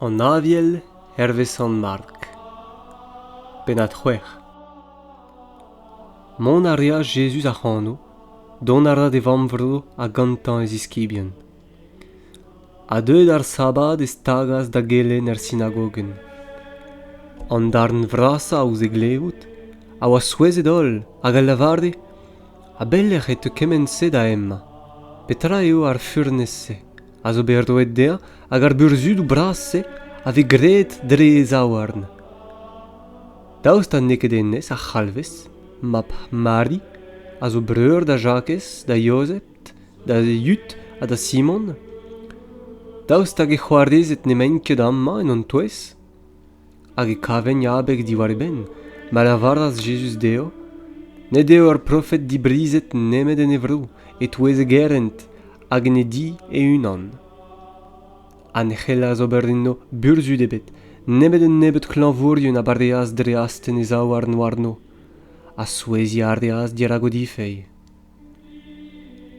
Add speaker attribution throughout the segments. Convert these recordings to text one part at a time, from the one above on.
Speaker 1: An aviel hervez San Mark. Penat c'hwec'h. Mont a rea Jesus a c'hanno, don a ra de vamvro a gantañ ez iskibian. A deuet ar sabad ez tagas da gelen er synagogen. An darn vrasa a ouz e glevout, a oa souezet holl, hag al lavarde, a bellec'h e te kemense da emma. Petra eo ar furnese, a zo berdoet dea, hag ar burzudou brasse, a ve graet dre e zaouarn. Daoust a neket enez a c'halvez, map Mari, a zo breur da Jacques, da Josep, da Yut a da Simon. Daoust hag e c'hoarezet nemen ket amma en an touez, hag e kaven abeg diwar e ben, ma la varas Jesus deo, ne deo ar profet dibrizet nemet en evro, et touez e gerent, hag en e di e unan. An c'hella zo berdinno burzud ebet, nemet en nebet klanvourien a bardeaz dreasten e zaouarn warno, a souezi ardeaz dieragodi-fei.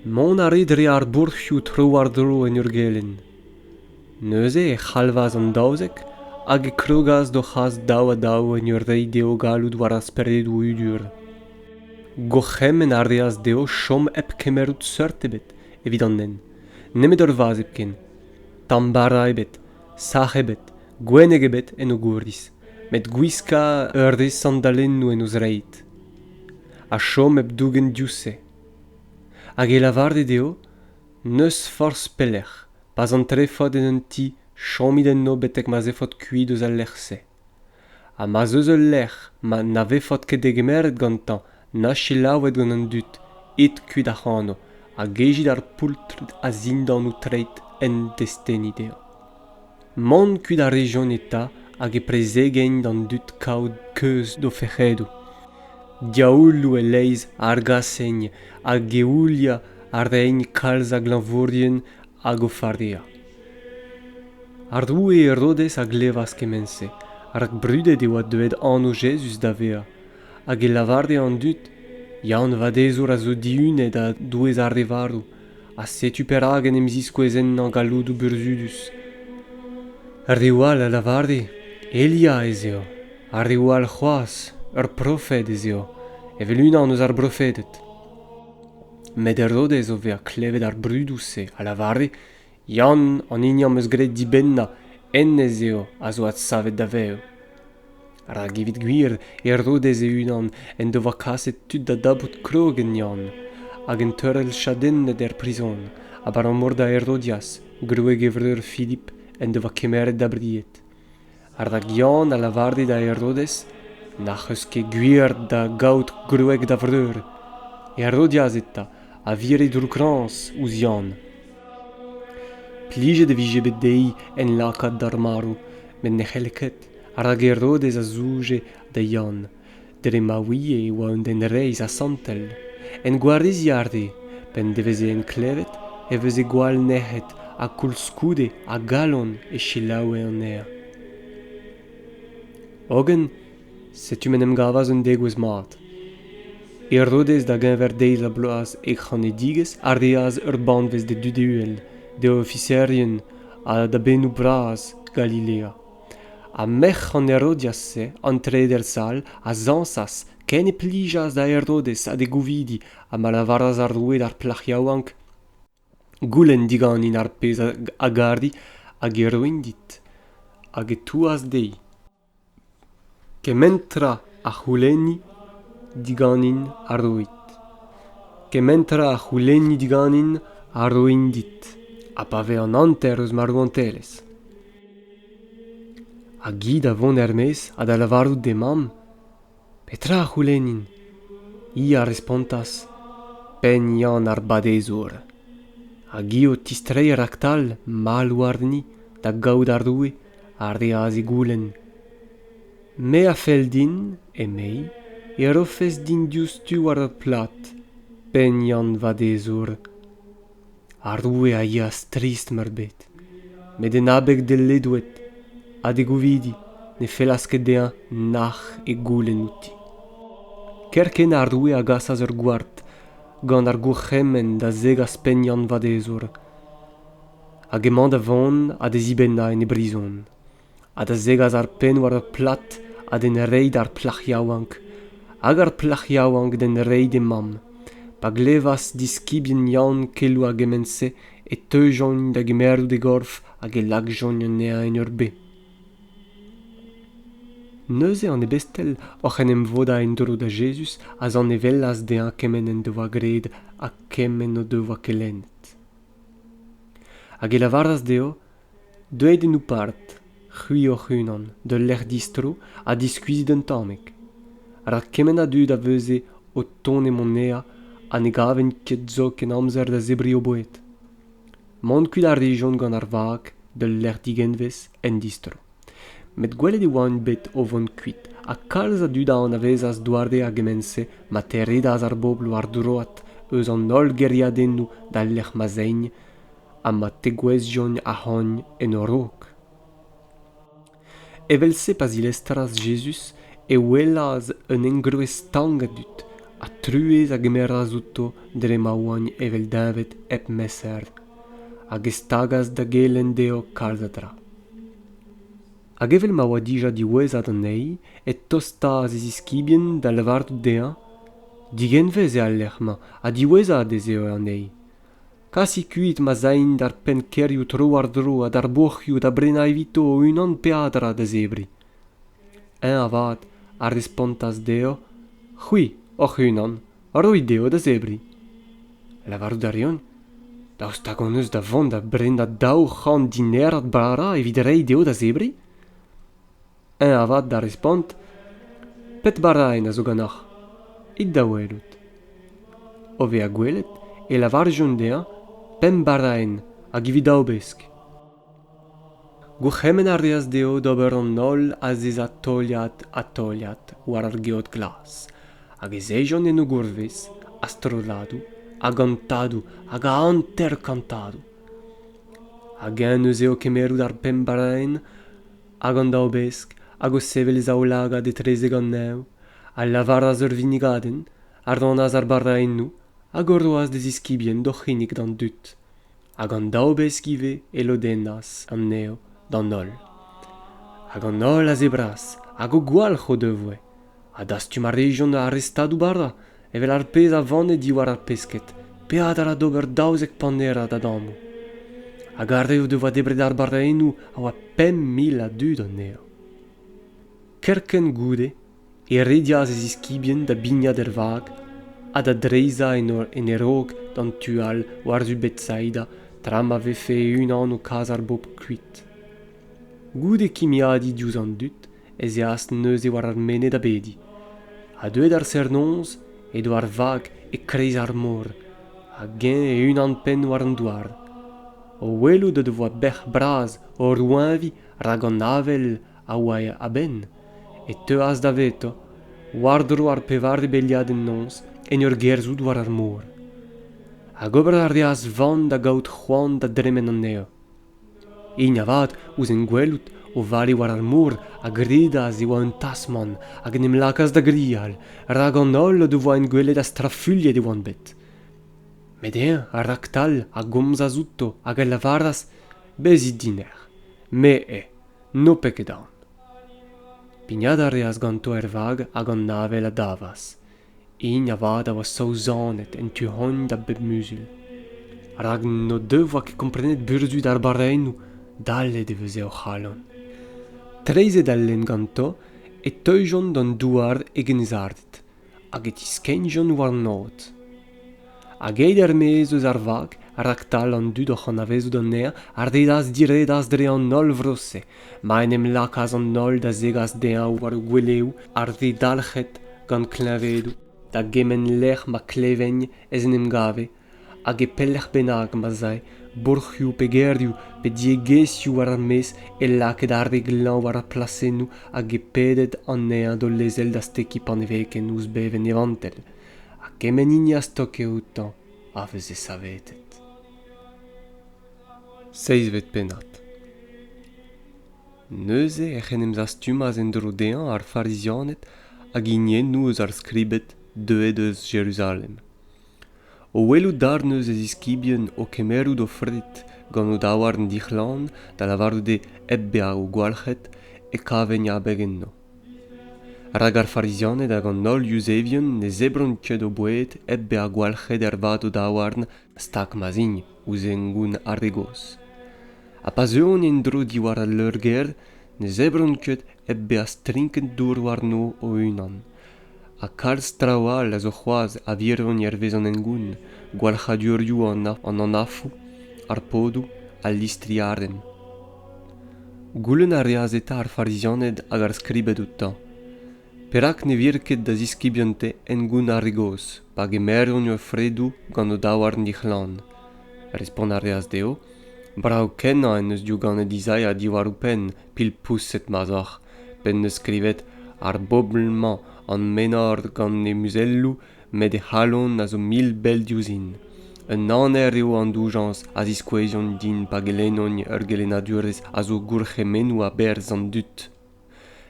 Speaker 1: Mont a re dre ar bourchioù tro-war-dro en ur gelen. Neuze e c'halvaz an daouzek, hag e krogaz do c'haz daou a daou en ur rei deo galout war asperedou udur. Goc'hem en ardeaz deo chom ep kemerout seurt ebet, evit an nen. Nemet ur vaz epken. Tambara ebet, sach ebet, gweneg ebet en o gourdiz, met gwiska urde sandalennou en ouz reit. A chom eb dougen diousse. Hag e lavarde deo, neus forz pellec'h, pas an trefod en un ti chomit en no betek ma zefot kuit eus al lec'h-se. A ma zeus ul lec'h, ma na vefot ket degemeret gantañ, na chilaouet gant an dut, et kuit a c'hanno, a gejit ar poultr a zindan ou treit en desteni deo. Mont kuit a region eta hag e prezegen d'an dut kaout keuz do fec'hedou. Diaoulou e leiz ar gaseigne hag geoulia ar reigne kalz a glanvourien hag o fardea. Ar drou e Herodes a glevas kemense, ar brudet eo a deuet anno Jesus da vea, hag e lavarde an dut, yann vadezour a zo diunet a douez ar revarou, a setu per agen emziskouezen an galoudou burzudus. Ar diwal a lavarde, Elia ez eo, ar diwal c'hoaz, ur profet ez eo, evel eus ar profetet. Met Herodes o vez a klevet ar brudousse a lavarde, yann an iniam eus gret dibenna, en ez eo a zo at savet da veo. Ar gevit gwir, Herodes e unan en dova kaset tud da dabout krogen yann, hag en teurel chadennet er prison, a bar an mor da Herodias, grueg evreur Philippe en dova kemeret da briet. Ar da gian a lavarde da Herodes, nach eus ket gwir da gaout grueg da vreur. Herodias eta, a vire droukranz ouz yann. Plijet e vijebet dei en lakad d'ar marou, men ne c'helleket, ar hag Herodes a zouge da yann, dre maouie oa un den reiz a santel. En gwarezi arde, pen deveze en klevet, e veze gwall nec'het a koulskoude a galon e chilaoue an ea. Ogen, setu menem gavaz un degouez mat. Herodes da genver deiz a bloaz e c'han e digez ardeaz ur bandvez de dudeuel, de officerien a da benou braz Galilea. A mech an Herodias se, an treder sal, a zansas, ken e plijas da Herodes a de gouvidi, a ma lavaraz ar rouet ar plachiaouank, goulen diganin ar pez a gardi, hag e roin dit, hag e touaz dei. Kementra a c'houleni diganin ar rouit. Kementra a c'houleni diganin ar roin dit, a pa ve an anter eus marou an telez. A gid a vont Hermes a da lavarout de mam, petra a c'houlenin? I a respontas, pen yann ar badezour. A gi o tistrei raktal mal warni da gaout ar doue ar deaz e goulen. Me a fel din, e mei, e rofez din dioustu war ar plat, pen yann vadezour. Ar doue a ias trist merbet, met en abeg de ledouet, a de gouvidi, ne felas ket dea nach e goulen outi. Kerken ar doue a gasaz ur gwart, gant ar gourc'hemen da zegas penyan vadezour. Hag emañ da vont a de zibenna en e brison. ha da zegas ar pen war ar plat ha den reid ar plachiaouank. Hag ar plachiaouank den reid e mam. Pa glevas diskibien yawn kelou a gemense e teujon da gemerou de gorf hag e lagjon nea en ur be. Neuze an e bestel oc'h en em voda en dro da Jesus a zan e vellas de an kemen en devoa gred a kemen o devoa kelennet. Hag e lavaras deo, deuet en ou part, c'hui o c'hunan, de l'er distro a diskuizit un tamek. Ar kemen a dud a veuze o ton e mon ea a ne gaven ket zo ken amzer da zebri o boet. Mont kuit ar region gant ar vag de l'er digenvez en distro. Met gwelet e oan bet o vont kuit, a kalz a dud a an avezas douarde a gemense ma teredaz ar bobl war droat eus an ol geriadennou da l'er mazeigne a ma tegouezjon a hogn en o rog. Evel se pas il estras Jesus e welaz un engruez tang a dut, a truez a gemeraz outo dre ma oan evel davet ep messer, a gestagas da gelen deo kalz a dra. Hag evel ma oa dija diwezhat an ei, et tostaz ez iskibien da lavardout dea, digenvez e al lec'hma, a diwezhat ez eo an ei. Kasi kuit ma zain d'ar pen kerioù tro ar dro a d'ar bourchioù da brena evito o unan peadra da zebri. Un avad a respontas deo, c'hwi, oc'h unan, roi deo da zebri. Lavarout da rion, daoust tagon eus da vont da brena daou c'hant dinerat bara evit rei deo da zebri? Un avad da respont, pet baraen a zo ganach, it da welout. Ove a gwelet, e lavarjon dea, pem baraen hag evit daobesk. Gouchemen ar reas deo d'ober an nol a zez a toliat war ar geot glas, hag ez eijon en o gourvez, a stroladou, a gantadou, hag a anter kantadou. Hag en eus eo kemerout ar pem baraen, hag an daobesk, hag o sevel zaoulaga de trezeg an neu, a lavaraz ur vinigaden, ar donaz ar baraen nou, hag o roaz des iskibien d'oc'hinnig d'an dut, hag an daobesk ive elodennas an neo d'an nol. Hag an nol a zebras, hag o gwalch o devoe, a dastu ma region a arrestadou bara, evel ar pez a vannet diwar ar pesket, pead ar a d'ober daouzek panera da damou. Hag ar eo devoa debret ar baraenou a oa 5.000 a dud an neo. Kerken goude, e rediaz ez iskibien da bignad er vag, a da dreiza en erog d'an tual war zu Betsaida, tra ma vefe unan o kaz ar bob kuit. Goude kimiadi diouz an dut, ez e as neuze war ar mene da bedi. A deuet ar sernonz, edo ar vag e kreiz ar mor, a gen e unan pen war an douar. O welo de devoa bech braz o rouanvi rag an avel a oa a ben, e te as da veto, war dro ar pevar de beliad en nons, en ur gerzout war ar mor. Hag ober ar reas van da gaout c'hoant da dremen an neo. In avad ouz en gwelout o vale war ar mor a gredaz e oa un tasman hag en em lakas da grial, rag an ol o devoa en gwelet a strafulliet e oan bet. Met a raktal a gomz a zouto hag a lavaras bezit diner. Me no peket an. Pignad a reas ganto er vag hag an navel a davas. In avad a oa saouzanet en tu hon da bep musul. Rag no devoa ket komprenet burzud ar baraenou, dallet e veze o c'halon. Treizet al len ganto e teujon d'an douar e genezardet, hag et iskenjon war not. Hag eid er mez eus ar vag, raktal an dud oc'h an avezout an ea, ar dedaz diredaz dre an nol vrose, ma en em lakaz an nol da zegas dea war o gweleou ar dedalchet gant klevedou, da gemen lec'h ma klevegn ez en em gave, hag e pellec'h bennak ma zai, bourchioù pe gerdioù pe diegezioù war ar mes e laket ar reglan war ar plasennou hag e pedet an ea do lezel da steki paneveken ouz beven evantel. Ha kemen igna stok e outan a veze savetet. Seizvet penat. Neuze e c'henem zastumaz en drodean ar farizianet hag ignen nou eus ar skribet deuet eus Jerusalem. O welout dar neus ez iskibien o kemerout o frit gant o daouarn dichlan da lavaroude ebbe a o gwalchet e kaven ya begenno. Rag ar farizionet hag an ol Eusebien ne zebron ket o boued ebbe a gwalchet vat o daouarn stak mazign ouzengoun arregos. A pas eon en dro diwar al leurger, ne zebron ket ebbe a strinket dour warno o unan. A kalz trawal a zo c'hoaz a virvon yervez an engoun, gwalchadurioù an afou, ar podou, al listriarden. Goulenn a reazeta ar farizionet hag ar skribet o tan. Perak ne virket da ziskibionte engoun arregos, pa gemerron ur fredou gant o daouarn dichlan. Respon a reaz deo, brao kenna en eus diou gant dizai a diwar ou pen, pil pousset mazoc'h, pen ne skrivet ar boblman an menor gant ne musellou, met e c'halon a zo 1000 bel diouzin. Un aner eo an doujans a ziskouezion din pa gelenogn ur gelenadurez a zo gourchemenou a berz an dut.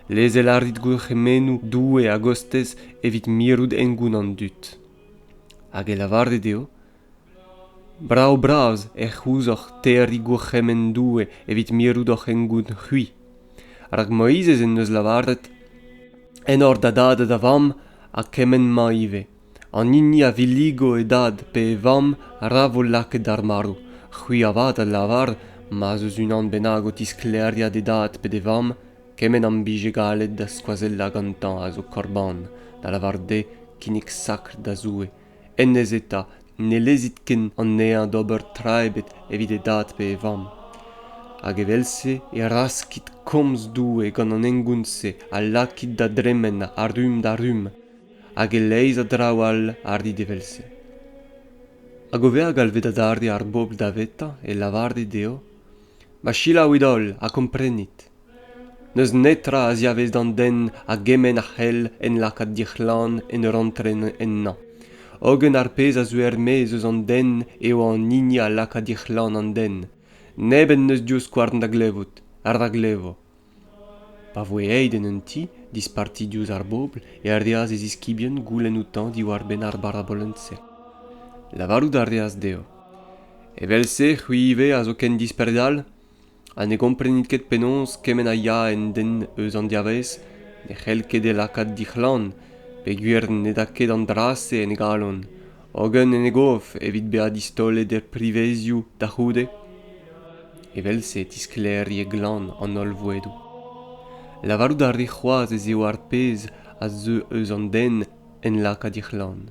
Speaker 1: Lezel a rit gourchemenou doue a gostez evit miroud engoun an dut. Hag e lavarde deo, brao braz e c'houzoc'h teiri gourchemen doue evit miroud oc'h engoun c'hui. Rag Moïsez en eus lavardet, en or da dad da vam a kemen ma ive. An inni a viligo e dad pe e vam ra vo laket ar marou. C'hui a vat a lavar, ma eus unan benag o tiskleria de dad pe de vam, kemen an bije galet da skoazella gantan a zo korban, da lavar de kinnig sakr da zoue. En ez eta, ne lezit ken an nean d'ober traebet evit e dad pe e vam. Hag evelse e raskit komz doue gant an engounse a lakit da dremen a rum da rum, hag e leiz a drawal ar di develse. Hag o vez a galvet a dardi ar bobl da veta e lavarde deo, ma chila ouidol a komprenit. Neus netra a ziavez d'an den a gemen a c'hell en lakat dichlan en ur antren enna. Ogen ar pez a zuer mez eus an den eo an inni a lakat dichlan an den. Neben neus dious kwarn da glevot, ar da glevo. Pa voe eiden un ti, disparti diouz ar bobl, e ar reaz ez iskibien goulenn outan diwar ben ar barabolense. Lavarout ar reaz deo. Evelse c'huive a zo ken disperdal, a ne komprenit ket penons kemen a ya en den eus an diavez, ne c'hell ket e lakat dichlan, pe gwir ne da ket an drase en e galon. Ogen en e gof evit be a distolet er privezioù da c'houde. Evelse tiskleri e glan an ol voedou. Lavarout ar re c'hoaz ez eo ar pez a zeu eus an den en laka dichlan.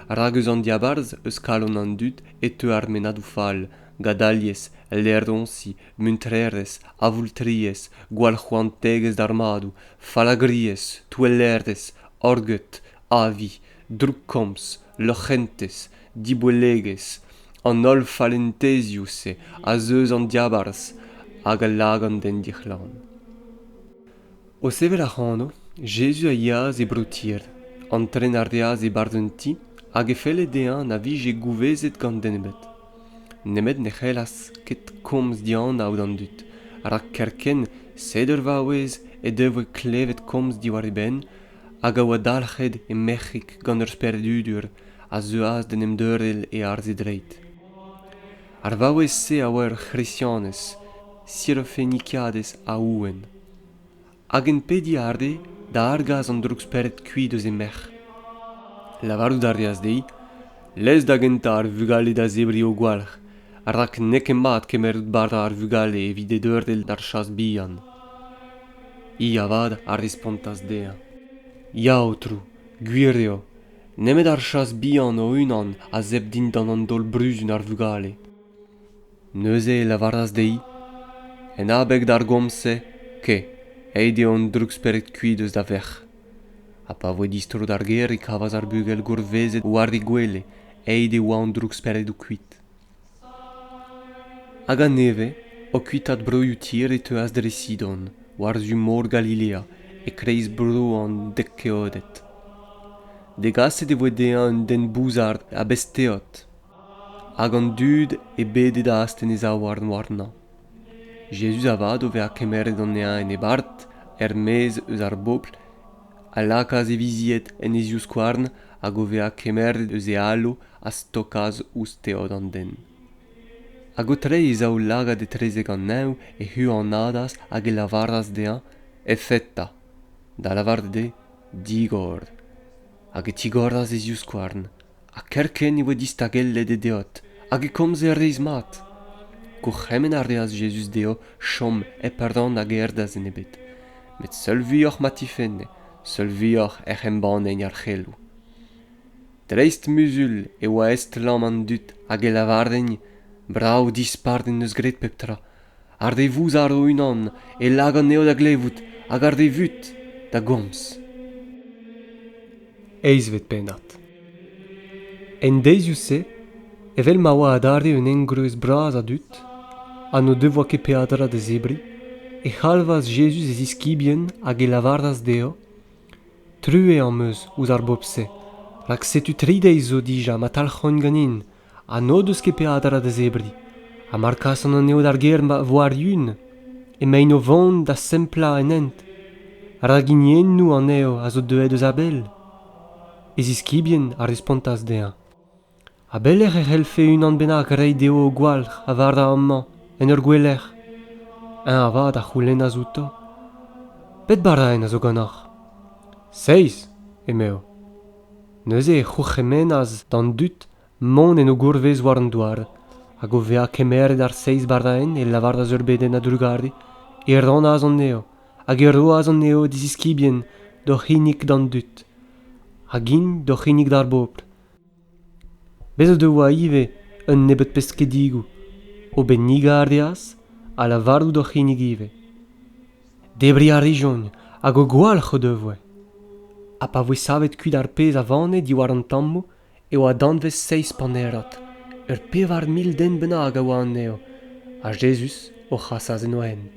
Speaker 1: Rag eus an diabarz eus kalon an dut e teu ar menadou fall, gadaliez, lerdonsi, muntrerez, avultriez, gwalc'hoantegez d'armadou, falagriez, touellerdez, orget, avi, drukkomz, lochentez, dibouelegez, an ol falenteziouse, a zeus an diabarz, hag a lagan den dichlan. O sevel ac'hanno, Jesu a yaz e broutir, antren ar reaz e barden ti, hag e felle dean na vije gouvezet gant denebet. Nemet ne c'hellas ket komz dian aout an dut, rak kerken sed ur vaouez e devo klevet komz diwar e ben, hag a oa dalc'hed e merc'hik gant ur sperdudur a zeuaz den emdeurel e ar zedreit. Ar vaouez se a oa ur chrysianez, sirofeniciades a ouen. Hag en pedi arde da argaz an droug speret kuit eus e merc'h. Lavarout ar reaz dei, lez da genta ar vugale da zebri o gwalc'h, rak nek emmat kemerout barda ar vugale evit e deurdel d'ar chas bihan. I avad ar respontas dea. Ya otrou, gwir eo, nemet ar chas bihan o unan a zep din dan an dol bruzun ar vugale. Neuze e lavaras dei, en abeg d'ar gomse, ke, eide an droug speret kuit eus da vec'h. Ha pa voe distro d'ar ger e kavaz ar bugel gourvezet o ar gwele, eide oa an droug speret o kuit. Hag a neve, o kuitat broioù tir e teuas dre Sidon, war zu mor Galilea, e kreiz bro an dekkeodet. Degaset e voe dea un den bouzard a besteot, hag an dud e bedet a asten e zaouarn warna. Jesus avad o vez a kemeret an ea en e bart, er mez eus ar bobl, a lakaz e viziet en e zioù skouarn, hag o vez a kemeret eus e alo a stokaz ouz teod an den. Hag o treiz a o lagad e trezeg an neu e hu an adas hag e lavardas dean e fetta. Da lavard de digord. Hag e tigordas e zius kwarn. A kerken e oa distagelle de deot. Hag e komz e reiz mat. Go c'hemen ar reaz Jesus deo chom e pardon hag e erdas en ebet. Met seul vuoc'h matifenne, seul vuoc'h e c'hembanen ar c'helou. Dreist musul e oa est lam an dut hag e lavarden brau disparden eus gret peptra. Ar de vouz ar o unan e lagan eo da glevout hag ar de vut da gomz. Eiz vet penat. En deizius se, evel ma oa adare un engreuz braz a dut, an o devoa ket peadra de zebri, e c'halvas Jesus e ziskibien hag e lavardas deo, true an meus ouz ar bobse, rak setu trideiz zo dija ma talc'hon ganin, an o deus ket peadra de zebri, a markas an eo d'ar ger ma voar yun, e mein o vont da sempla en ent, raginien nou an eo a zo deuet eus Abel. E ziskibien a respontas dean. Abel e c'helfe unan bennak rei deo o gwalc'h a varda amman, en ur gweler. Un a vat a c'houlen a zouto. Bet baraen a zo gannoc'h. 6, emeo. Neuze e c'houchemenaz d'an dut mon en o gourvez war an douar, hag o vea kemeret ar 6 baraen e lavardaz ur beden a durgardi, e ranaz an neo, hag e roaz an neo diz iskibien do c'hinnig d'an dut, hag in do c'hinnig d'ar bopr. Bez o devoa ive un nebet peskedigou, o ben niga ar deas, a lavardou do c'hinnig ive. Debri a region, hag o gwalc'h o devoe. A pa voe savet kuit ar pez a vane di war an tammou, e oa danvez 6 panerot. Ur pevar 1000 den bennak a oa an neo, a Jesus o c'hassaz en oent.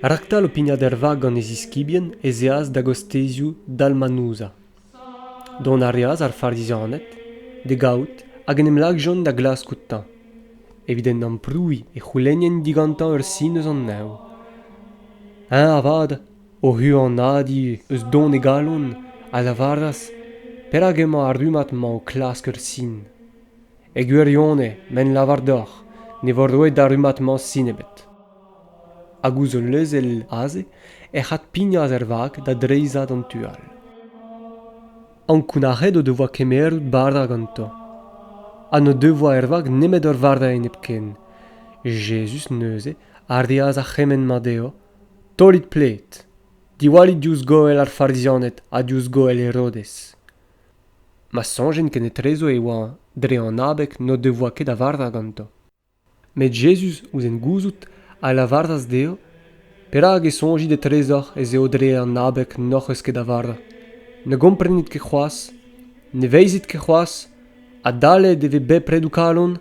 Speaker 1: Raktal o pignad er vag gant ez iskibien e zeaz da gostezioù dalmanouza. Don ar reaz ar fardizanet, de gaout, hag en em lagjon da glas koutan. Eviden an proui e c'houlenien digantan ur sin eus an neu. Un a vad, o hu an adi eus don e galon, a lavardas, perag emañ ar rumat ma o klask ur sin. E gwirionne, men lavardoc'h, ne vor roet da rumat ma sin ebet. Hag ouz o leuzel aze, e c'hat pignaz er vag da dreizad an tual. An kounac'het o devoa kemerout barda ganto. An o devoa er vag nemet ur varda en epken. Jesus neuze, ar deaz a c'hemen ma deo, tolit plet. Diwalit diouz goel ar fardizanet a diouz goel Herodes. Ma sonjen ken e trezo e oa dre an abek no devoa ket a varda ganto. Met Jesus ouz en gouzout a lavardas deo, perag e sonjit e trezoc'h ez eo dre an abek noc'h eus ket a varda. Ne gomprenit ket c'hoaz, ne veizit ket c'hoaz, a dale deve bep redou kalon,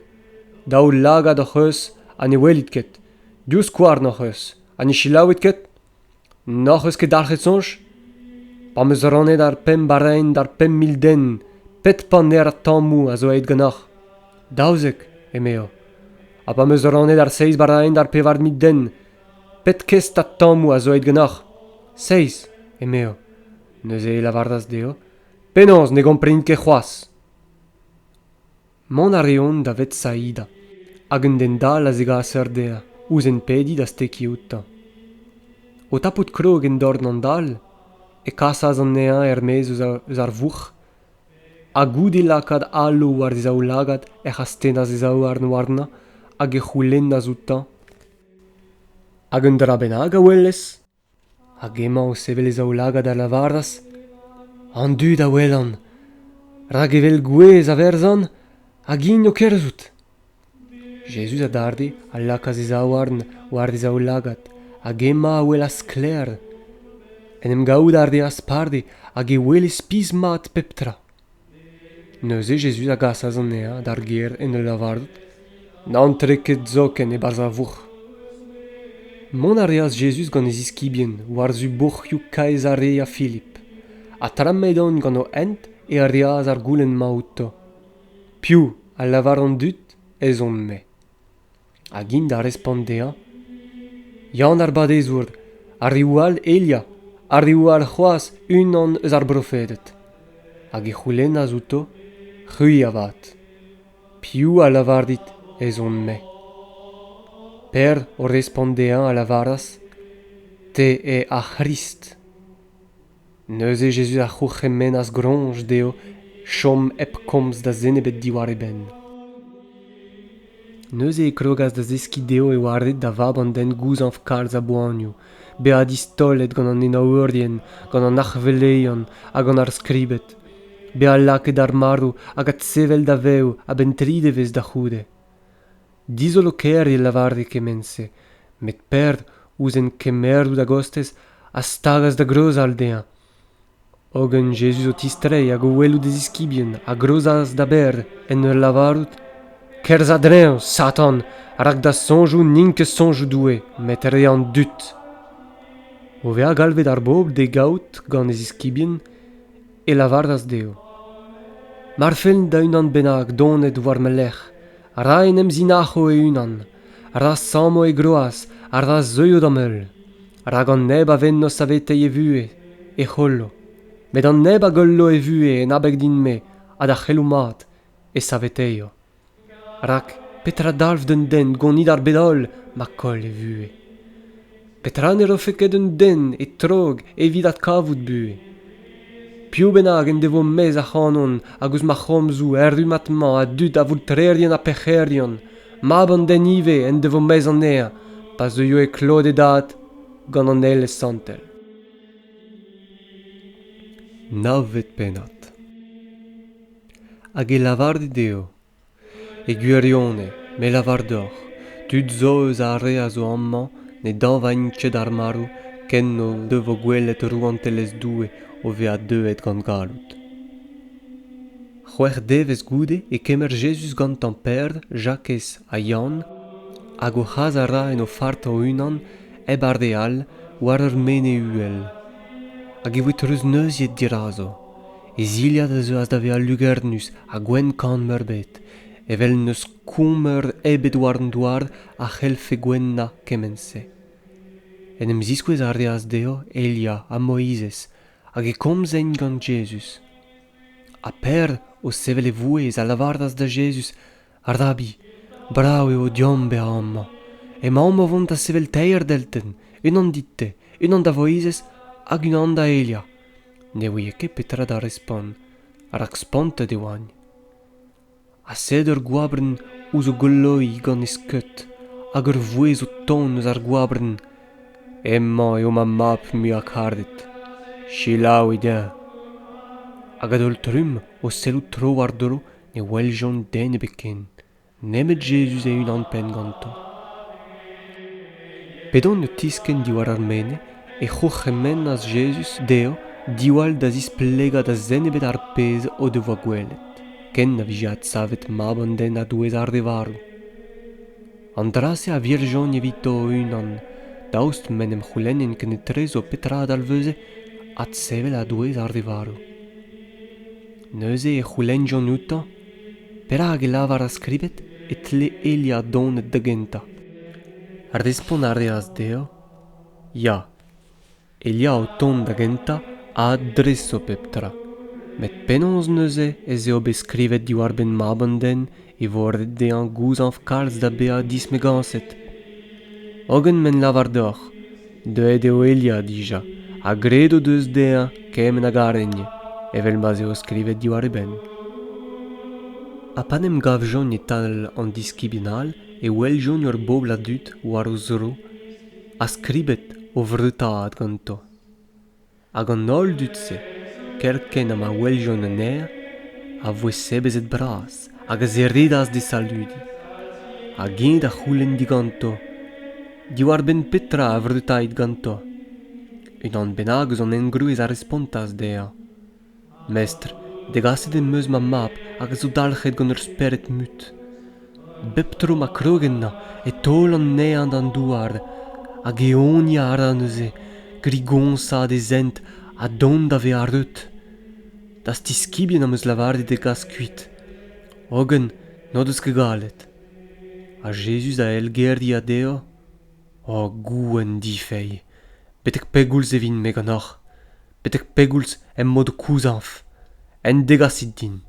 Speaker 1: da o lagad oc'h eus a ne welit ket, diouz kouar noc'h eus, a ne chilaouet ket, noc'h eus ket dalc'het sonj, pa meus ranet ar pem baraen d'ar pem 1000 den, pet paner a tammou a zo aet gannoc'h. Daouzek, emeo, a pa meus ranet ar 6 baraen d'ar pevar 1000 den, pet kest a tammou a zo aet gannoc'h. 6, emeo. Neuze e lavardas deo, penaos ne gomprenit ket c'hoaz. Mont a reont da vet saïda, hag un den dal a zega a seur dea, ouz en pedi da steki outa. O tapout krog en dorn an dal, e kasaz an nean ermez eus ar vouch, a goude lakad alo war de zao lagad e c'hastenaz e zao ar noarna, hag e c'houlen a zoutan. Hag un dra bennak a welles, hag emañ o sevel e zao lagad a lavardas, an dud a welan, rag evel gwez a verzan, hag in o kerzout. Jesus a darde a lakaz e zao arn war de zao lagad, hag emañ a welas kler. En em gaout ar de asparde hag e weles piz mat peptra. Neuze Jesus a gasaz an ea d'ar ger en e lavardot, n'an treket zoken e barz a vouch. Mont a reaz Jesus gant ez iskibien war zu boc'hioù kaez a re a Philip. A trammet on gant o ent e a reaz ar goulenn ma outo. Piou a lavar an dut ez on me. Hag in da respont dea, Yann ar badezourd, ar rioual Elia, ar rioual c'hoaz unan eus ar brofedet. Hag e c'houlen a zouto, c'hui a vat. Piou a lavardit ez on me. Per o respondean a lavaras, te e a Christ. Neuze Jésus a c'hoc'h as gronj deo, chom ep komz da zenebet diwar ben. Neuze e krogas da zeski deo e waret da vab an den gouzanf kalz a boanio, be a distolet gant an enaourien, gant an arveleion, hag an ar skribet, be a laket ar marou hag a tsevel da veo a ben tridevez da c'houde. Dizolo ker e lavarde kemense, met perd ouzen kemerdou da gostez a stagas da groz aldea. Ogen Jesus o tistrei hag o welou des iskibien a grozas da ber en ur lavarout. Kerz adreo, Satan, rak da sonjou ninke sonjou doue, met re an dut. O vea galvet ar bob de gaout gant ez iskibien e lavardas deo. Mar feln da unan bennak donet war melech, ra en em zinacho e unan, ra samo e groas, ra zeuio da meul, ra gant neb a ven no savete e vue, e c'hollo, met an neb a gollo e vue en abeg din me, a da c'helou mat, e saveteio. Rak petra dalv den den gont nid ar bedol, ma kol e vue. Petra ne rofeket un den e trog e vidat kavout bue. Piou bennak en devo mez a c'hanon hag eus ma c'homzou errumatman a dut a voul trerien a pecherion, mab an den ive en devo mez an ea, pa zeuio e klode dat gant an el e santel. Navet penat. Hag e lavarde deo, e gwirione, me lavardor, dud zo eus a re a zo amman, ne danvañ ket ar marou, ken no devo gwelet rouantelez doue o vea deuet gant galout. C'hwer devez goude e kemer Jesus gant an perd, Jacques a Yann, hag o c'haz a ra en o fart o unan, eb ar de all, war ur mene uel. Hag e voet reus neuziet dirazo, e ziliad a zeu as da vea lugernus a gwen kan merbet, evel neus koumeur ebet war an douar a c'helfe gwenna kemense. En em ziskouez ar deas deo, Elia a Moïses, hag e komzen gant Jesus. A per o sevel e vouez a lavardas da Jesus, ar dabi, brao eo diombe a amma. E ma amma vont a sevel teir delten, unan ditte, unan da Moïses hag unan da Elia. Ne oie ket petra da respon, rak spanta de oan. A sed ur gwabren ouz o golloi gant eskeut, hag ur vouez o ton eus ar gwabren. Emma eo ma map mu a kardet. Chilaou ida. Hag adol trum o selou tro war dro ne weljon den e beken. Nemet Jesus e unan pen ganto. Pedon ne tisken diwar ar mene e c'hoc'hemen as Jesus deo diwal da zis plega da zenebet ar pez o devoa gwelet. Ken na vijat savet mab an den a douez ar de varou. An drase a virjon evito o unan, daoust menem c'houlenien ken e trezo petra dalveuze at sevel a douez ar de varou. Neuze e c'houlenjon uta, pera hag e lavar a skribet et le Elia donet da genta. Ar despon ar deas deo, ya, Elia o ton da genta a adresso peptra. Met penons neuze ez eo beskrivet diwar ben mab an den e vordet de an gouzanf kalz da bea dis me ganset. Ogen men lavardor, deuet eo Elia dija, a gredo deus dea kemen a garenje, evel ma eo skrivet diwar e ben. A panem gav jon e tal an diskibinal e wel jon ur bobla dut war o zro, a skribet o vretaat ganto. Hag an ol dut se, kerken am a wel jon an air, a voe sebezet bras, hag a zerridas de saludi. A gen da c'houlen di ganto, diwar ben petra a vretaat ganto. Unan bennak eus an engruez a respontas dea. Mestr, degaset en meus ma map hag zo dalchet gant ur speret mut. Bep tro ma krogenna e tol an neant an douar, hag e onia ar an neuze, grigonsa de zent a don da ve ar eut. Das ti skibien am eus lavarde de gas kuit. Ogen, no deus ket galet. A Jesus a elgerdi a deo, o gouen di fei. Betek pegoulz evin me gannoc'h. Betek pegoulz em mod kouzanf. En degasit din.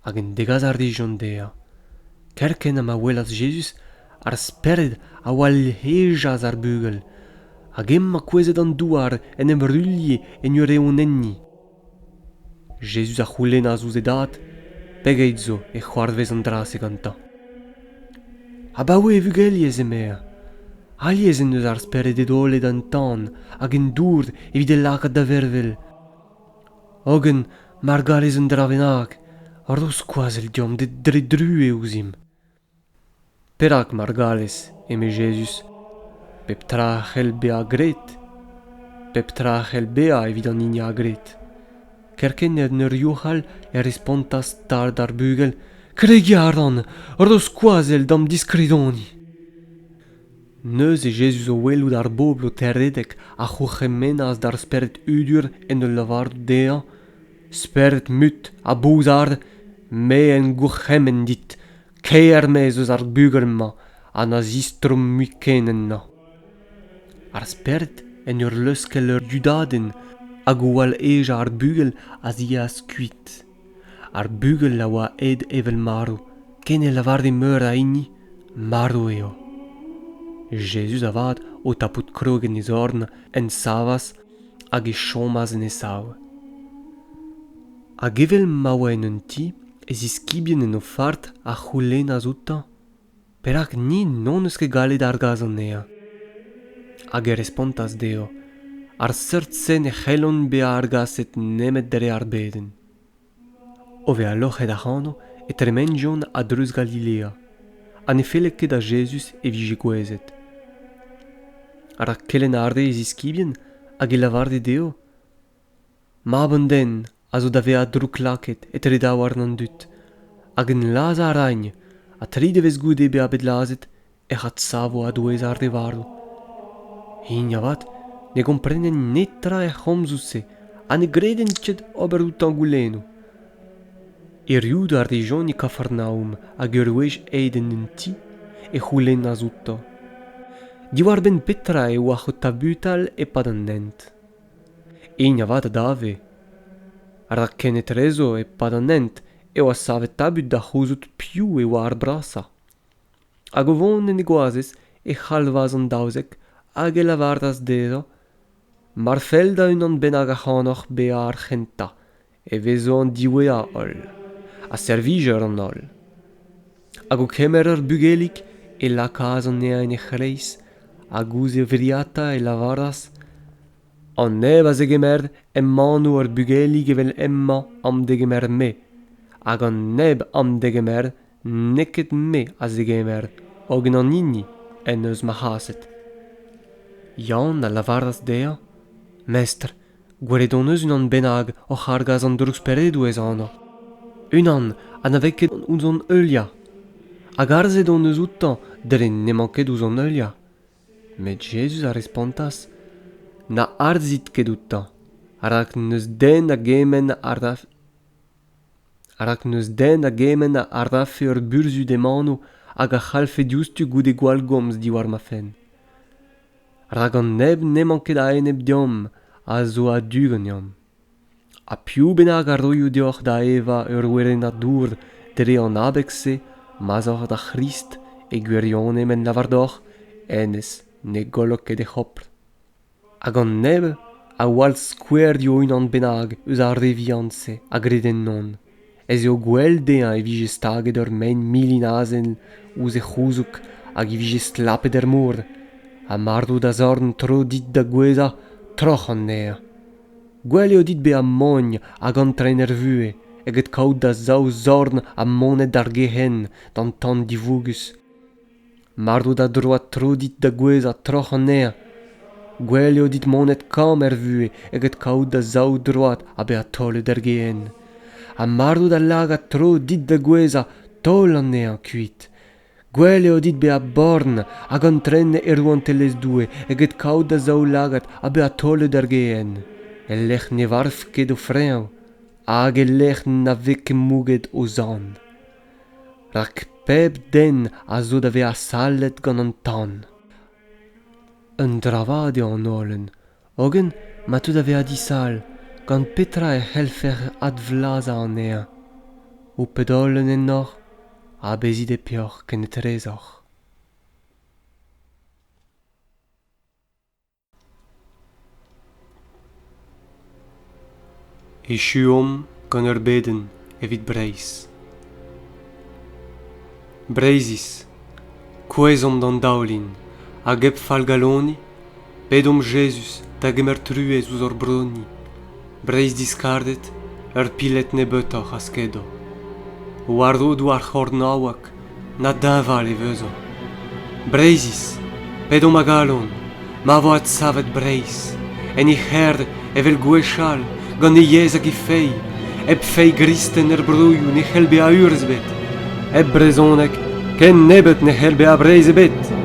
Speaker 1: Hag en degaz ar dijon dea. Kerken am a welas Jesus ar spered a wal hejaz ar bugel. Hag emma kwezet an douar en em rullie en ur eon enni. Jesus a c'houlen a zouzedat, pegeit zo e c'hoarvez an draseg an ta. Ha ba oe vugeliez emer. Aliez en eus ar spered edolet an tan hag en dourd evit e lakat da vervel. Ogen mar galez un dravenag, ar dos koazel diom de dre drue ouzim. Perak mar galez, eme Jesus, pep trachel bea gret, pep trachel bea evit an inia gret. Kerken en ur yochal e respontas tar d'ar bugel, kregiaran, ar dos koazel dam diskredoni. Neus e Jesus o welout ar bobl o terredek a c'hoc'hemenas d'ar speret udur en ul lavar dea, speret mut a bouzard, me en gourchemen dit, keermez eus ar bugel ma, an a zistrom muikenen na. Ar speret en ur leuskel ur judaden, hag o wal eja ar bugel a zia skuit. Ar bugel la oa ed evel marou, ken e lavar de meur a inni, marou eo. Jesus avad o tapout krogen e zorn en savas hag e chomaz en e sav. Hag evel maoa en un ti, ez iskibien en o fart a c'houlen a zouta, perak ni non eus ket gallet ar gaz an ea. Hag e respontas deo, ar seurt sen e c'hellon bea ar gazet nemet dere ar beden. Ove a loc'het ac'hanno e tremenjon a dreuz Galilea, an e felek ket a Jesus e vije gwezet. Ar kellen arde ez iskibien hag e lavarde deo. Mab an den a zo da vea drouk laket et redao ar nan dut, hag en laza a ragn, a tri devez goude be a bet lazet, e c'hat savo a douez ar de vardo. Vat, ne komprenen netra e c'homzouse, a ne greden tchet ober out an gouleno. E rioud ar de jon e Kafarnaoum hag ur wech eiden en ti e c'houlen a zouta. Diwar ben petra e oa c'hot tabutal e pad an nent. Vat a dave. Ar da kenet rezo e pad an nent e oa savet tabut da c'houzout piou e oa ar brasa. Hag o vont en e goazez e c'halvaz an daouzek hag e lavardas deza, mar fel da unan benag a c'hanoc'h bea ar c'henta e vezo an diwea ol, a servijer an ol. Hag o kemer ur bugelik e lakaz an ea en e c'hreiz, hag ouz e vriata e lavardas, an neb a zegemer emmanou ur bugelig evel emma am degemer me, hag an neb am degemer neket me a zegemer, ogen an inni en eus ma c'haset. Yann a lavardas dea, mestr, gweledon eus unan benag o c'hargaz an drousperedou ez anna. Unan a naveket ouz an eulia. Hag arzet on eus outan, deren ne manket ouz an eulia. Met Jesus a respontas, na arzit ket outan, arak neus den a gemen a ardafe ur burzu de mano hag a c'halfe dioustu goude gwal gomz diwar ma fen. Rag an neb ne manket a enep diom a zo a dugeniam. A piou benag ar roioù deoc'h da eva ur weren a dour dre an abekse, mazoc'h da Christ e gwirionne men lavardoc'h, enez ne golok ket e c'hopl. Hag an neb a wal skouer dio unan benag eus ar revianse a greden non. Ez eo gwell dean e vije staget ur men milinazen ouz e c'houzouk hag e vije slapet er mour. A mardou da zorn tro dit da gweza, troch an ner. Gwell eo dit be a mogn hag an tren er vue, eget kaout da zao zorn a monet d'ar gehen dan tan divougus. Mardou da droat tro dit da gweza, troch an ner. Gwell eo dit monet kam er vue, eget kaout da zao droat a be a tolle d'ar gehen. A mardou da lagat tro dit da gweza, tol an ner kuit. Gwell eo dit be a born hag an tren erou an telez doue, eget kaout da zao lagat a be a tolle d'ar gehen. E lech ne varf ket o freañ, hag e lech na veke mouget o zan. Rak pep den a zo da ve a salet gant an tan. Un dravade an holen, ogen ma tout da ve a disal, gant petra e c'hellfer ad vlaza an ea. O pedolen en nor, a bezit e pioc'h ken e trezoc'h. Echuom gant ur beden evit Breizh. Breizis, kouezom d'an daolin, hag eb fall galoni, bedom Jesus da gemer truez ouzh ur broni. Breizh diskardet, ur pilet ne beutoc'h a skedo. War-do douar c'hor nawak, na daval e veuzo. Breizis, pedom a galon, ma vo ad savet Breizh, en e c'herd evel gwechal, gant e yez hag e fei, eb fei gristen brouioù ne c'hell be a urzh bet. Eb brezonek, ken nebet ne c'hell be a Breizh ebet.